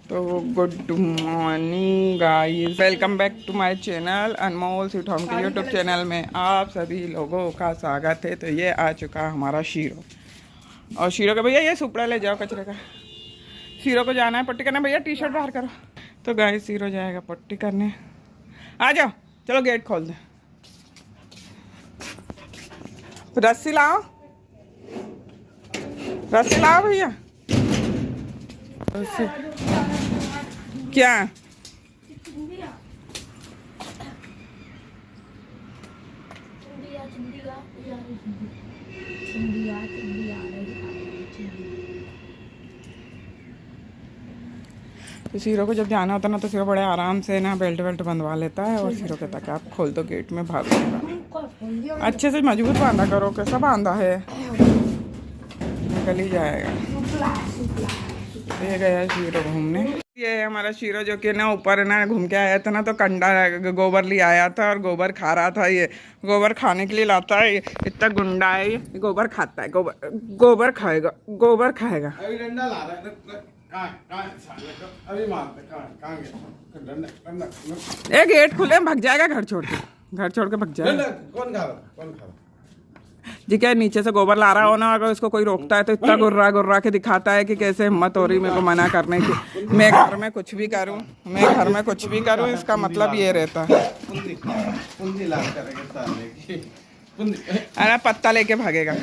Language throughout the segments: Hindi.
तो good morning guys, welcome back to my channel Anmol sweet home के यूट्यूब चैनल में आप सभी लोगों का स्वागत है। तो ये आ चुका हमारा शीरो, और शीरो का भैया ये सुपड़ा ले जाओ कचरे का। शीरो को जाना है पट्टी करने, भैया टी शर्ट बाहर करो। तो गाइस शीरो जाएगा पट्टी करने, आ जाओ चलो गेट खोल दे। रस्सी लाओ, रस्सी लाओ भैया। क्या तो शीरो को जब जाना होता ना तो शीरो बड़े आराम से ना बेल्ट वेल्ट बंधवा लेता है, और शीरो कहता है कि आप खोल दो गेट में भागेगा। अच्छे से मजबूत बांधा करो, कैसा बांधा है, निकल ही जाएगा। ये गया शीरो घूमने। ये है हमारा शीरो जो कि ना ऊपर ना घूम के आया था ना, तो कंडा गोबर ले आया था और गोबर खा रहा था। ये गोबर खाने के लिए लाता है, इतना गुंडा है ये, गोबर खाता है। गोबर खाएगा, गोबर खाएगा। अभी डंडा ला रहा है, अभी मारते ये गेट खुले भाग जाएगा, घर छोड़ के, घर छोड़ के भाग जाएगा। कौन खा रहा जी क्या नीचे से गोबर ला रहा हो ना, अगर उसको कोई रोकता है तो इतना गुर्रा गुर्रा के दिखाता है कि कैसे हिम्मत हो रही मेरे को मना करने की। मैं घर में कुछ भी करूं, मैं घर में कुछ भी करूं, इसका मतलब ये रहता है। अरे पत्ता लेके भागेगा,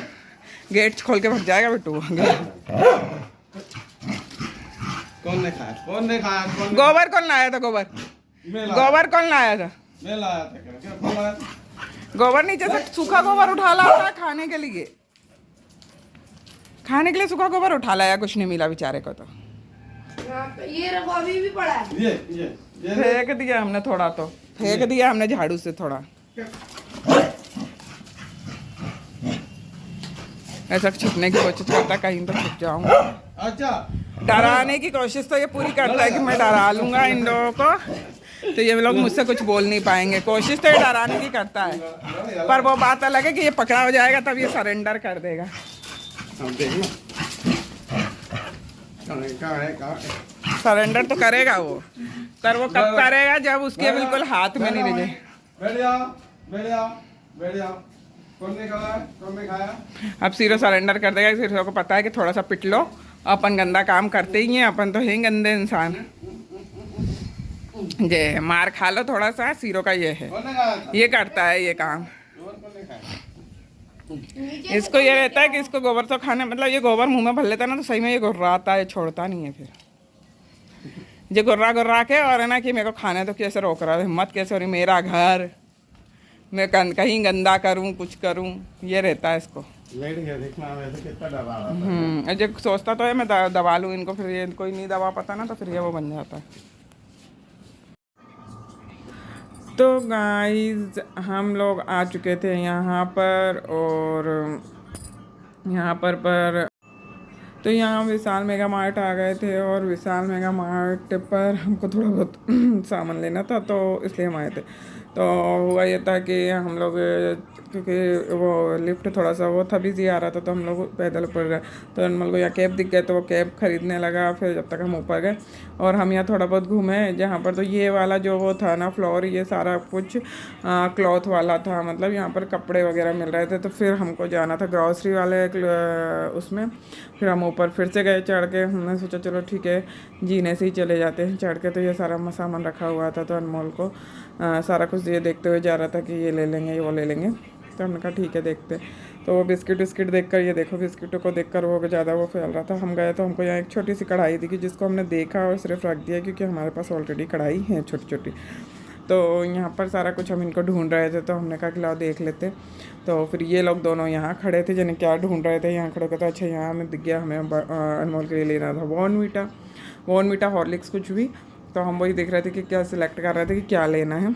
गेट खोल के भाग जाएगा बिट्टू। कौन ने खाया गोबर कौन लाया था? गोबर कौन लाया था? मैं लाया था। क्या कौन लाया था? गोबर नीचे से सूखा गोबर उठा लाया था खाने के लिए, खाने के लिए सूखा गोबर उठा लाया, कुछ नहीं मिला बेचारे को। तो ये रखो, अभी भी पड़ा है। ये फेंक दिया हमने थोड़ा, तो फेंक दिया हमने झाड़ू से थोड़ा। ऐसा छिपने की कोशिश करता कहीं तो छुप जाऊंगा। अच्छा, डराने की कोशिश तो ये पूरी करता है कि मैं डरा लूंगा इन लोगों को, तो ये लोग मुझसे कुछ बोल नहीं पाएंगे। कोशिश तो ये डराने की करता है, पर वो बात अलग है कि ये पकड़ा हो जाएगा तब ये सरेंडर कर देगा। सरेंडर तो करेगा वो, पर वो कब करेगा? जब उसके बिल्कुल हाथ में नहीं रहे। कौन ने खाया? अब शीरो सरेंडर कर देगा। शीरो को पता है कि थोड़ा सा पिट लो, अपन गंदा काम करते ही हैं, अपन तो हैं गंदे इंसान। ये मार खा लो थोड़ा सा, शीरो का ये है, ये करता है ये काम। इसको ये रहता है कि इसको गोबर तो खाने, मतलब ये गोबर मुंह में भर लेता है ना तो सही में ये गुर्राता है, छोड़ता नहीं है। फिर ये गुर्रा के और है ना कि मेरे को खाने तो कैसे रोक रहा है, हिम्मत कैसे हो रही, मेरा घर, मैं कहीं गंदा करूं, कुछ करूं, ये रहता है इसको। देखना वैसे कितना डरा रहा था। जो सोचता तो है मैं दबा लूँ इनको, फिर ये कोई नहीं दबा पाता ना, तो फिर ये वो बन जाता है। तो गाइस हम लोग आ चुके थे यहाँ पर, और यहाँ पर तो यहाँ विशाल मेगा मार्ट आ गए थे, और विशाल मेगा मार्ट पर हमको थोड़ा बहुत सामान लेना था, तो इसलिए हम आए थे। तो हुआ ये था कि हम लोग, क्योंकि वो लिफ्ट थोड़ा सा वो था, बिजी आ रहा था, तो हम लोग पैदल पड़ रहे। तो अनमोल को यहाँ कैब दिख गए, तो वो कैब खरीदने लगा। फिर जब तक हम ऊपर गए और हम यहाँ थोड़ा बहुत घूमे, जहाँ पर तो ये वाला जो वो था ना फ्लोर, ये सारा कुछ क्लॉथ वाला था, मतलब यहाँ पर कपड़े वगैरह मिल रहे थे। तो फिर हमको जाना था ग्रॉसरी वाले उसमें। फिर हम ऊपर फिर से गए चढ़ के, हमने सोचा चलो ठीक है जीने से ही चले जाते हैं चढ़ के। तो ये सारा सामान रखा हुआ था, तो अनमोल को सारा कुछ ये देखते हुए जा रहा था कि ये ले लेंगे, ये वो ले लेंगे। तो हमने कहा ठीक है देखते। तो वो बिस्किट देखकर, ये देखो बिस्किटों को देखकर वो ज़्यादा वो फैल रहा था। हम गए तो हमको यहाँ एक छोटी सी कढ़ाई दिखी, जिसको हमने देखा और सिर्फ रख दिया, क्योंकि हमारे पास ऑलरेडी कढ़ाई है छोटी छोटी। तो यहाँ पर सारा कुछ हम इनको ढूंढ रहे थे, तो हमने कहा कि लाओ देख लेते। तो फिर ये लोग दोनों यहाँ खड़े थे, जिन्हें क्या ढूंढ रहे थे, यहाँ खड़े होकर। तो अच्छा यहाँ हमें दिख गया, हमें अनमोल के लिए लेना था बॉर्नवीटा हॉर्लिक्स कुछ भी। तो हम वही देख रहे थे कि क्या सिलेक्ट कर रहे थे कि क्या लेना है।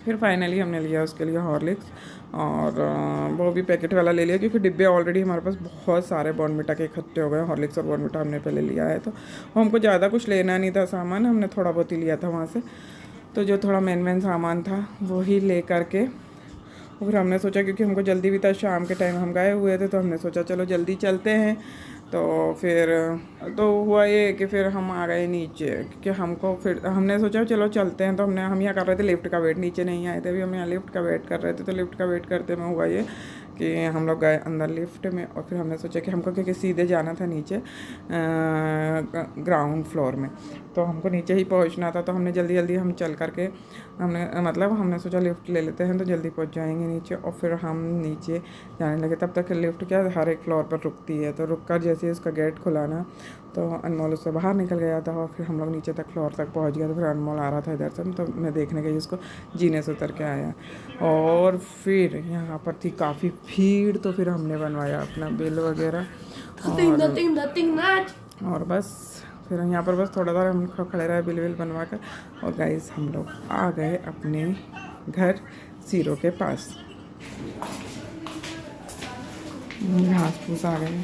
फिर फाइनली हमने लिया उसके लिए हॉर्लिक्स, और वो भी पैकेट वाला ले लिया, क्योंकि डिब्बे ऑलरेडी हमारे पास बहुत सारे बॉर्नवीटा के इकट्ठे हो गए। हॉर्लिक्स और बॉर्नवीटा हमने पहले लिया है, तो हमको ज़्यादा कुछ लेना नहीं था सामान, हमने थोड़ा बहुत ही लिया था वहाँ से। तो जो थोड़ा मेन सामान था वो ही ले करके फिर हमने सोचा, क्योंकि हमको जल्दी भी था, शाम के टाइम हम गए हुए थे, तो हमने सोचा चलो जल्दी चलते हैं तो फिर तो हुआ ये कि फिर हम आ गए नीचे, क्योंकि हमको फिर हमने सोचा चलो चलते हैं। तो हम यहाँ कर रहे थे लिफ्ट का वेट, नीचे नहीं आए थे अभी, हम यहाँ लिफ्ट का वेट कर रहे थे। तो लिफ्ट का वेट करते में हुआ ये कि हम लोग गए अंदर लिफ्ट में, और फिर हमने सोचा कि हमको क्योंकि सीधे जाना था नीचे ग्राउंड फ्लोर में, तो हमको नीचे ही पहुंचना था। तो हमने जल्दी हम चल करके हमने सोचा लिफ्ट ले लेते हैं तो जल्दी पहुंच जाएंगे नीचे। और फिर हम नीचे जाने लगे। तब तक लिफ्ट क्या हर एक फ्लोर पर रुकती है, तो रुक कर जैसे उसका गेट खुला ना, तो अनमोल उससे बाहर निकल गया था। और फिर हम लोग नीचे तक फ्लोर तक पहुंच गया। तो फिर अनमोल आ रहा था इधर से, तो मैं देखने गई उसको, जीने से उतर के आया। और फिर यहाँ पर थी काफ़ी भीड़, तो फिर हमने बनवाया अपना बिल वगैरह और बस फिर यहाँ पर बस थोड़ा देर हम खड़े रहे बिल बनवा कर। और गाइस हम लोग आ गए अपने घर सीरो के पास। घास फूस आ गए।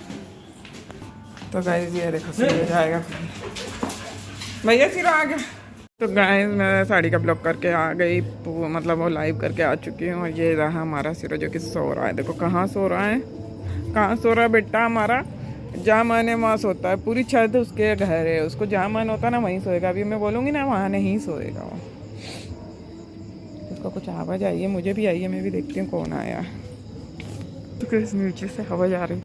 तो गाइस ये देखो सीरो जाएगा, भैया सीरो आ गया। तो गाइस मैं साड़ी का ब्लॉक करके आ गई, मतलब वो लाइव करके आ चुकी हूँ। और ये रहा हमारा सीरो जो कि सो रहा है। देखो कहाँ सो रहा है, कहाँ सो रहा है बेटा हमारा, जहाँ मन है वहाँ सोता है। पूरी छत उसके घर है, उसको जहाँ मन होता है ना वहीं सोएगा। अभी मैं बोलूँगी ना वहाँ नहीं सोएगा वो। उसको कुछ आवाज़ आई है, मुझे भी आई है, मैं भी देखती हूँ कौन आया। तो नीचे से आवाज़ आ रही